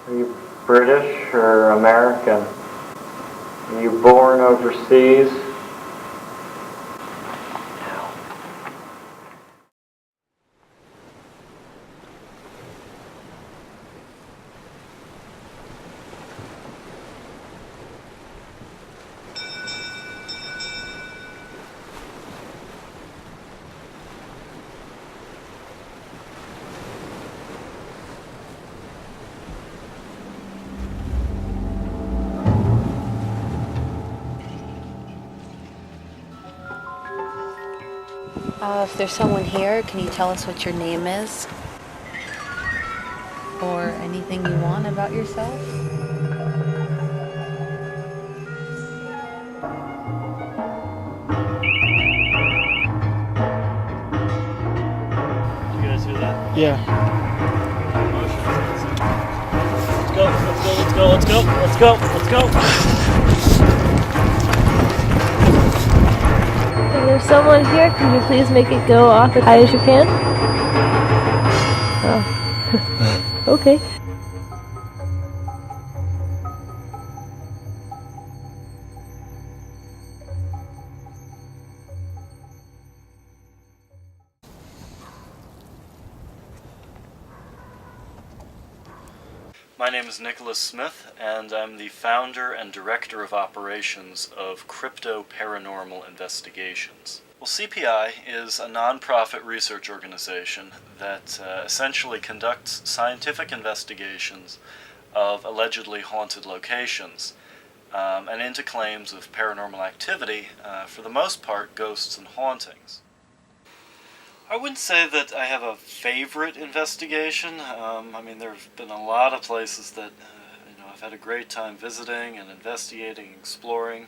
Are you British or American? Are you born overseas? If there's someone here, can you tell us what your name is? Or anything you want about yourself? Did you guys hear that? Yeah. Let's go. If there's someone here, can you please make it go off as high as you can? Oh. Okay. My name is Nicholas Smith, and I'm the founder and director of operations of Crypto Paranormal Investigations. Well, C.P.I. is a non-profit research organization that essentially conducts scientific investigations of allegedly haunted locations and into claims of paranormal activity, for the most part ghosts and hauntings. I wouldn't say that I have a favorite investigation. I mean, there have been a lot of places that I've had a great time visiting and investigating, exploring.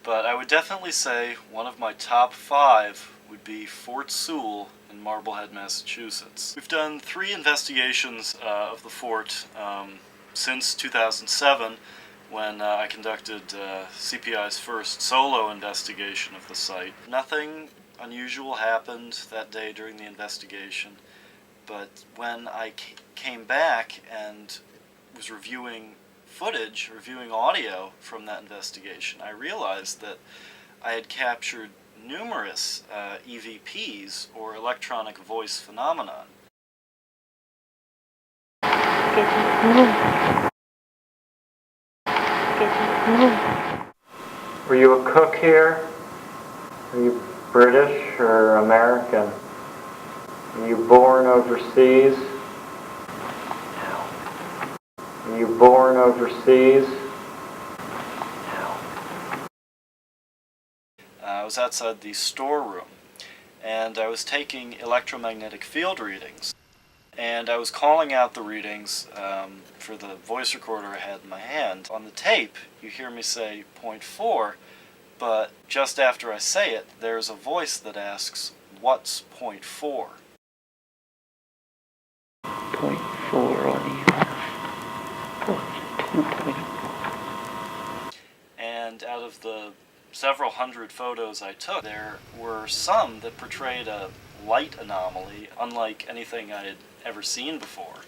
But I would definitely say one of my top 5 would be Fort Sewall in Marblehead, Massachusetts. We've done 3 investigations of the fort since 2007, when I conducted C.P.I.'s first solo investigation of the site. Nothing unusual happened that day during the investigation, but when I came back and was reviewing footage, reviewing audio from that investigation, I realized that I had captured numerous EVPs, or electronic voice phenomenon. Were you a cook here? Are you British or American? Are you born overseas? Are you born overseas? I was outside the storeroom, and I was taking electromagnetic field readings. And I was calling out the readings for the voice recorder I had in my hand. On the tape, you hear me say 0.4, but just after I say it, there's a voice that asks, "What's 0.4?" 0.4 on EMF. And out of the several hundred photos I took, there were some that portrayed a light anomaly unlike anything I had ever seen before.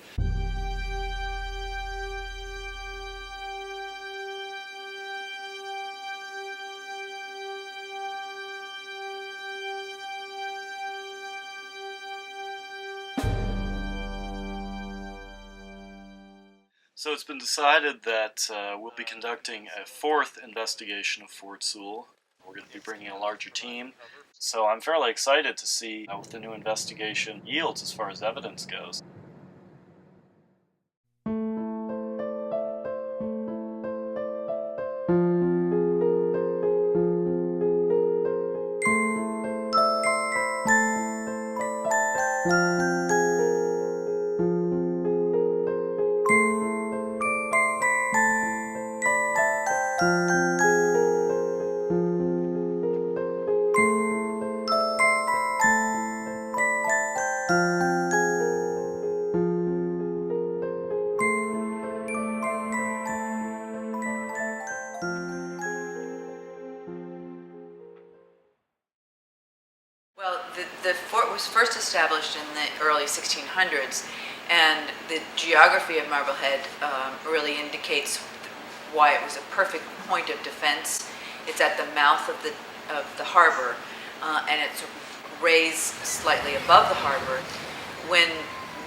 So it's been decided that we'll be conducting a 4th investigation of Fort Sewall. We're going to be bringing a larger team. So I'm fairly excited to see what the new investigation yields as far as evidence goes. Well, the fort was first established in the early 1600s, And the geography of Marblehead really indicates why it was a perfect point of defense. It's at the mouth of the harbor, and it's raised slightly above the harbor. When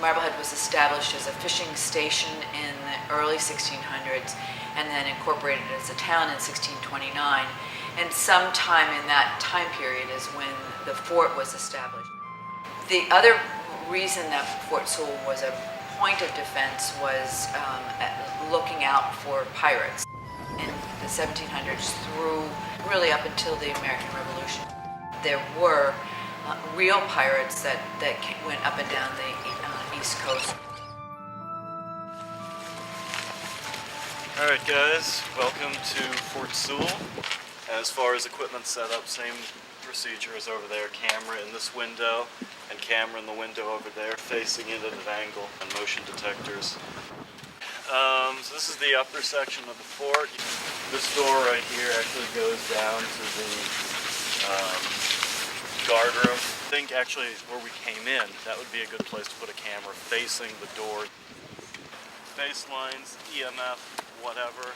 Marblehead was established as a fishing station in the early 1600s, and then incorporated as a town in 1629. And sometime in that time period is when the fort was established. The other reason that Fort Sewall was a point of defense was looking out for pirates in the 1700s through really up until the American Revolution. There were real pirates that went up and down the East Coast. Alright guys, welcome to Fort Sewall. As far as equipment setup, same procedure as over there. Camera in this window and camera in the window over there facing in at an angle, and motion detectors. So this is the upper section of the fort. This door right here actually goes down to the guard room. I think actually where we came in, that would be a good place to put a camera facing the door. Face lines, EMF, whatever.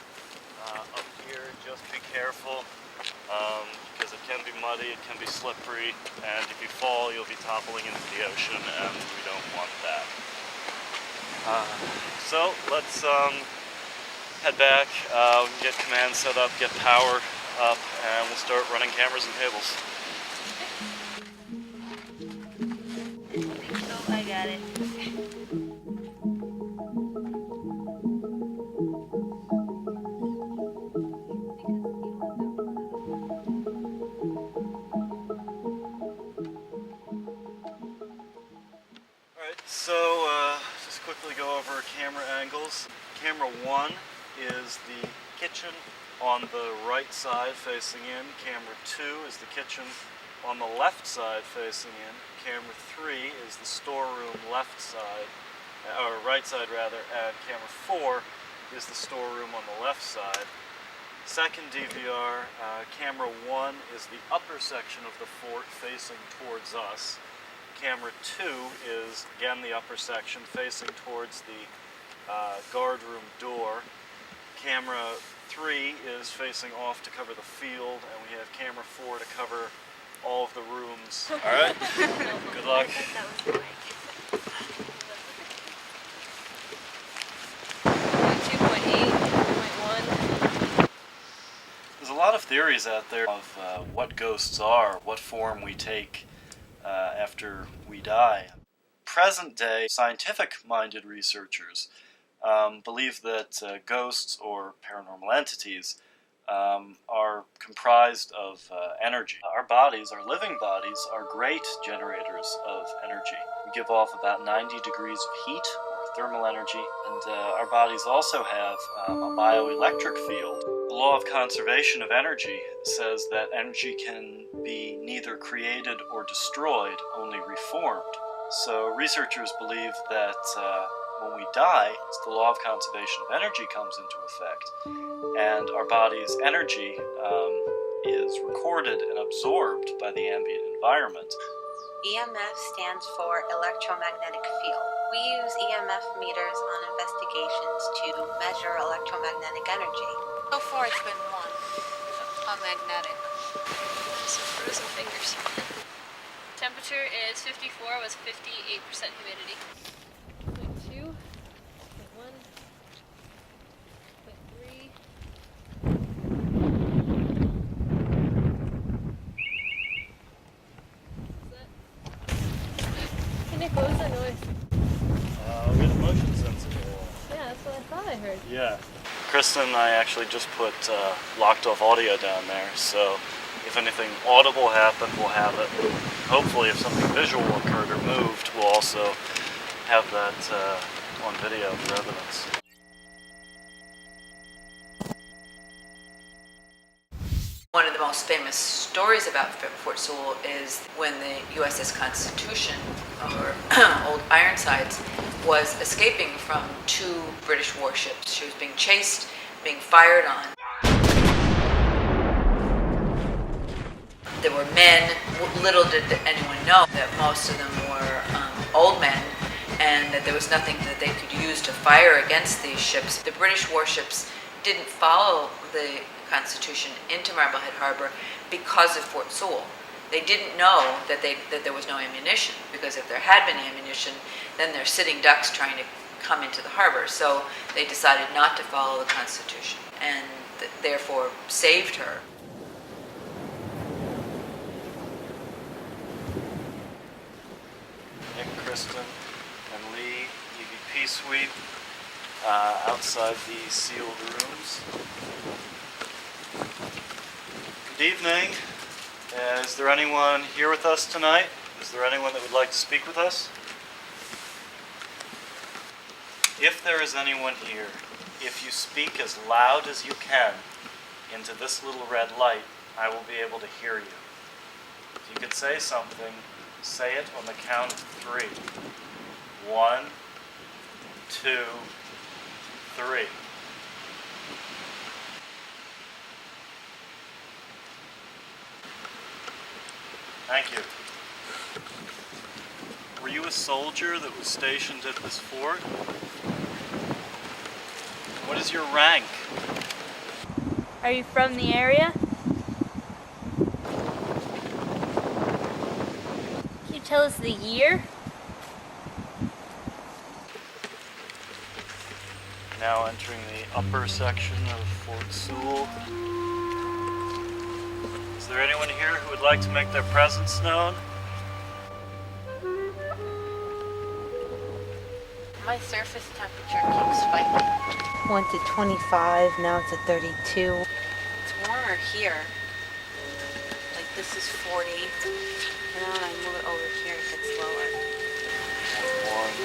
Up here, just be careful because it can be muddy, it can be slippery, and if you fall, you'll be toppling into the ocean, and we don't want that. So let's head back, get command set up, get power up, and we'll start running cameras and cables. Oh, I got it. So, just quickly go over camera angles. Camera 1 is the kitchen on the right side facing in. Camera 2 is the kitchen on the left side facing in. Camera 3 is the storeroom left side, or right side rather, and camera 4 is the storeroom on the left side. Second DVR, camera 1 is the upper section of the fort facing towards us. Camera 2 is, again, the upper section facing towards the guard room door. Camera 3 is facing off to cover the field, and we have camera 4 to cover all of the rooms. Alright, good luck. 2.8, 2.1. There's a lot of theories out there of what ghosts are, what form we take after we die. Present-day scientific-minded researchers believe that ghosts or paranormal entities are comprised of energy. Our bodies, our living bodies, are great generators of energy. We give off about 90 degrees of heat, or thermal energy, and our bodies also have a bioelectric field. The law of conservation of energy says that energy can be neither created or destroyed, only reformed. So researchers believe that when we die, the law of conservation of energy comes into effect, and our body's energy is recorded and absorbed by the ambient environment. EMF stands for electromagnetic field. We use EMF meters on investigations to measure electromagnetic energy. So far it's been one, a magnetic. Some frozen fingers. Temperature is 54 with 58% humidity. 0.2, 0.1, 0.3. Nick, what was that noise? We had a motion sensor wall. Yeah, that's what I thought I heard. Yeah. Kristen and I actually just put locked off audio down there, so if anything audible happened, we'll have it. Hopefully, if something visual occurred or moved, we'll also have that on video for evidence. One of the most famous stories about Fort Sewall is when the USS Constitution, or Old Ironsides, was escaping from 2 British warships. She was being chased, being fired on. There were men. Little did anyone know that most of them were old men and that there was nothing that they could use to fire against these ships. The British warships didn't follow the Constitution into Marblehead Harbor because of Fort Sewell. They didn't know that there was no ammunition, because if there had been ammunition, then they're sitting ducks trying to come into the harbor. So they decided not to follow the Constitution, and therefore saved her. Nick, Kristen, and Lee, EVP suite, outside the sealed rooms. Good evening. Is there anyone here with us tonight? Is there anyone that would like to speak with us? If there is anyone here, if you speak as loud as you can into this little red light, I will be able to hear you. If you could say something, say it on the count of 3. 1, 2, 3. Thank you. Were you a soldier that was stationed at this fort? What is your rank? Are you from the area? Can you tell us the year? Now entering the upper section of Fort Sewall. Is there anyone here who would like to make their presence known? My surface temperature keeps spiking. Went to 25, now it's at 32. It's warmer here. Like this is 40. And then when I move it over here, it gets lower. 1.20.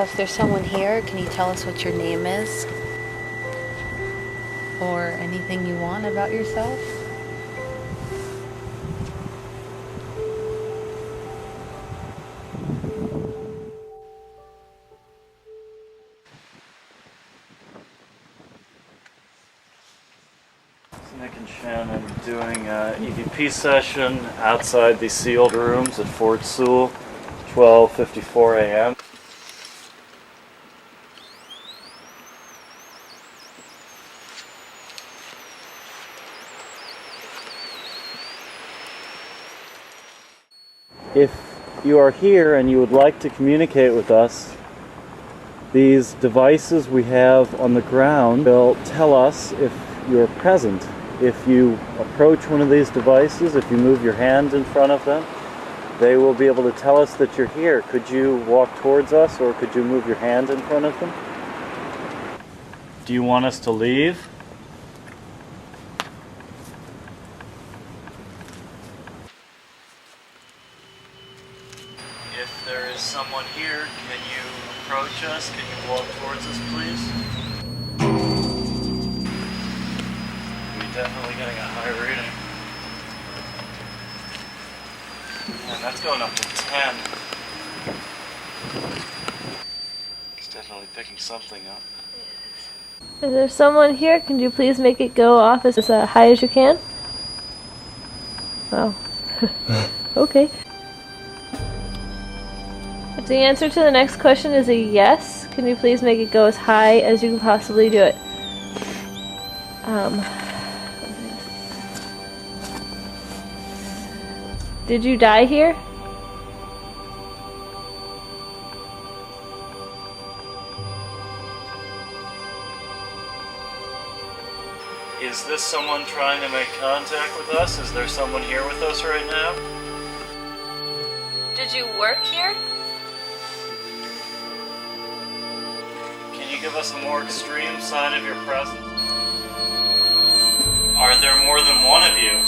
If there's someone here, can you tell us what your name is? Or anything you want about yourself? Nick and Shannon doing an EVP session outside the sealed rooms at Fort Sewall, 12:54 a.m. If you are here and you would like to communicate with us, these devices we have on the ground will tell us if you're present. If you approach one of these devices, if you move your hand in front of them, they will be able to tell us that you're here. Could you walk towards us, or could you move your hand in front of them? Do you want us to leave? If there is someone here, can you approach us? Can you walk towards us, please? We're definitely getting a high reading. And that's going up to 10. It's definitely picking something up. Is there someone here? Can you please make it go off as high as you can? Oh. Okay. If the answer to the next question is a yes, can you please make it go as high as you can possibly do it? Did you die here? Is this someone trying to make contact with us? Is there someone here with us right now? Did you work here? Can you give us a more extreme sign of your presence? Are there more than one of you?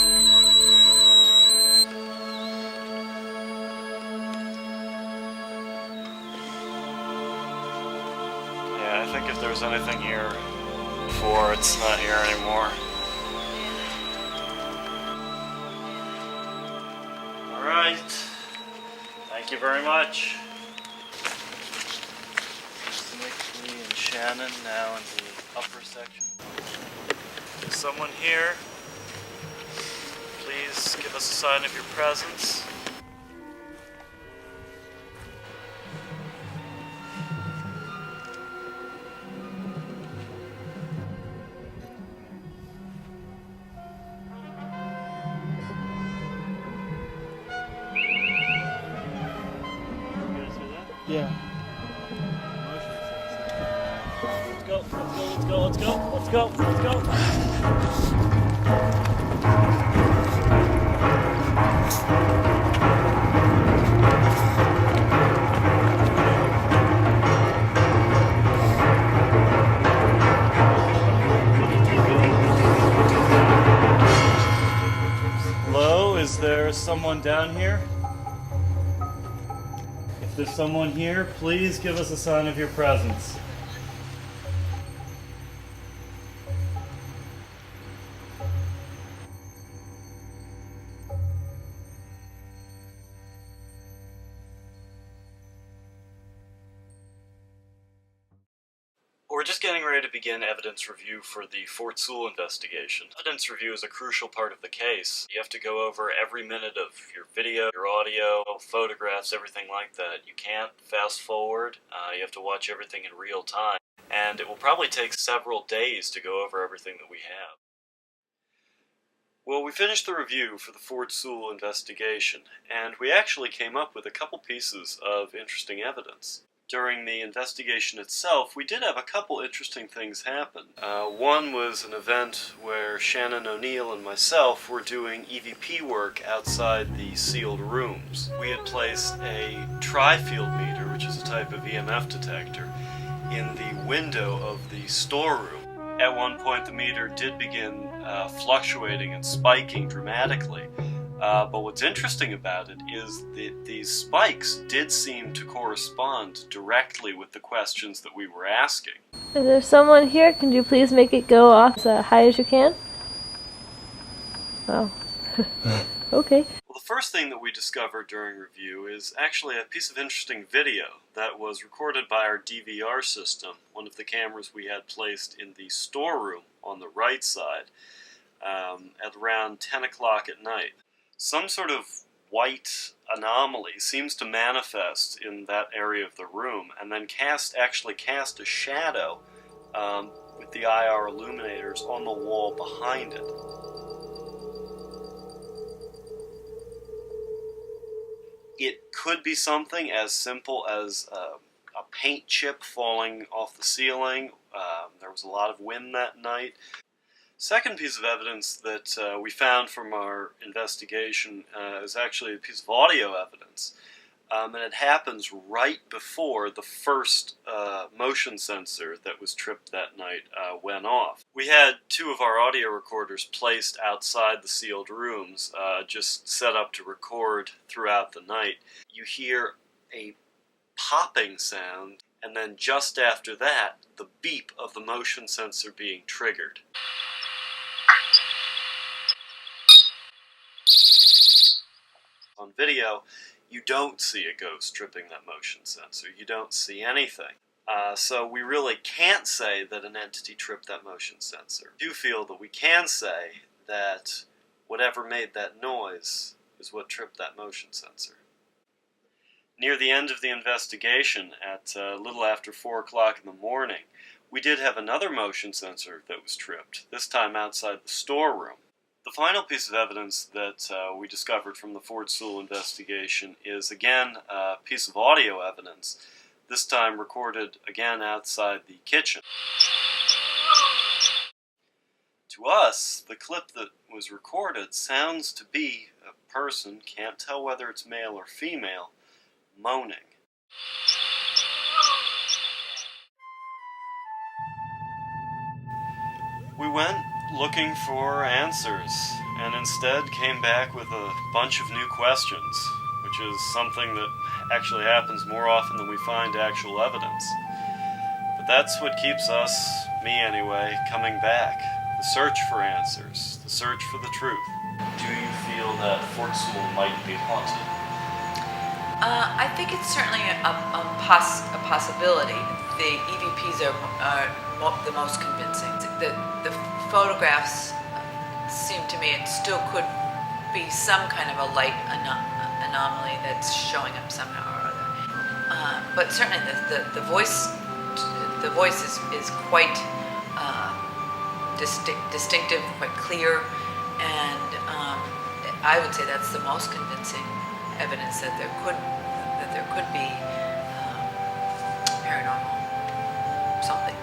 Yeah, I think if there was anything here before, it's not here anymore. Alright. Thank you very much. Nick, Lee, and Shannon now in the upper section. Is someone here? Please give us a sign of your presence. Yeah. Let's go. Hello, is there someone down here? If there's someone here, please give us a sign of your presence. We're just getting ready to begin evidence review for the Fort Sewall investigation. Evidence review is a crucial part of the case. You have to go over every minute of your video, your audio, photographs, everything like that. You can't fast forward. You have to watch everything in real time. And it will probably take several days to go over everything that we have. Well, we finished the review for the Fort Sewall investigation, and we actually came up with a couple pieces of interesting evidence. During the investigation itself, we did have a couple interesting things happen. One was an event where Shannon O'Neill and myself were doing EVP work outside the sealed rooms. We had placed a tri-field meter, which is a type of EMF detector, in the window of the storeroom. At one point, the meter did begin fluctuating and spiking dramatically. But what's interesting about it is that these spikes did seem to correspond directly with the questions that we were asking. Is there someone here? Can you please make it go off as high as you can? Oh. Okay. Well, the first thing that we discovered during review is actually a piece of interesting video that was recorded by our DVR system, one of the cameras we had placed in the storeroom on the right side, at around 10 o'clock at night. Some sort of white anomaly seems to manifest in that area of the room and then actually cast a shadow with the IR illuminators on the wall behind it. It could be something as simple as a paint chip falling off the ceiling. There was a lot of wind that night. Second piece of evidence that we found from our investigation is actually a piece of audio evidence. And it happens right before the first motion sensor that was tripped that night went off. We had two of our audio recorders placed outside the sealed rooms, just set up to record throughout the night. You hear a popping sound, and then just after that, the beep of the motion sensor being triggered. On video, you don't see a ghost tripping that motion sensor. You don't see anything. So we really can't say that an entity tripped that motion sensor. I do feel that we can say that whatever made that noise is what tripped that motion sensor. Near the end of the investigation, at a little after 4 o'clock in the morning, we did have another motion sensor that was tripped, this time outside the storeroom. The final piece of evidence that we discovered from the Fort Sewall investigation is, again, a piece of audio evidence, this time recorded again outside the kitchen. To us, the clip that was recorded sounds to be a person, can't tell whether it's male or female, moaning. We went looking for answers, and instead came back with a bunch of new questions, which is something that actually happens more often than we find actual evidence. But that's what keeps us, me anyway, coming back. The search for answers, the search for the truth. Do you feel that Fort Sewall might be haunted? I think it's certainly a possibility. The EVPs are the most convincing. The photographs seem to me it still could be some kind of a light anomaly that's showing up somehow or other. But certainly the voice is quite distinctive, quite clear, and I would say that's the most convincing evidence that there could be paranormal something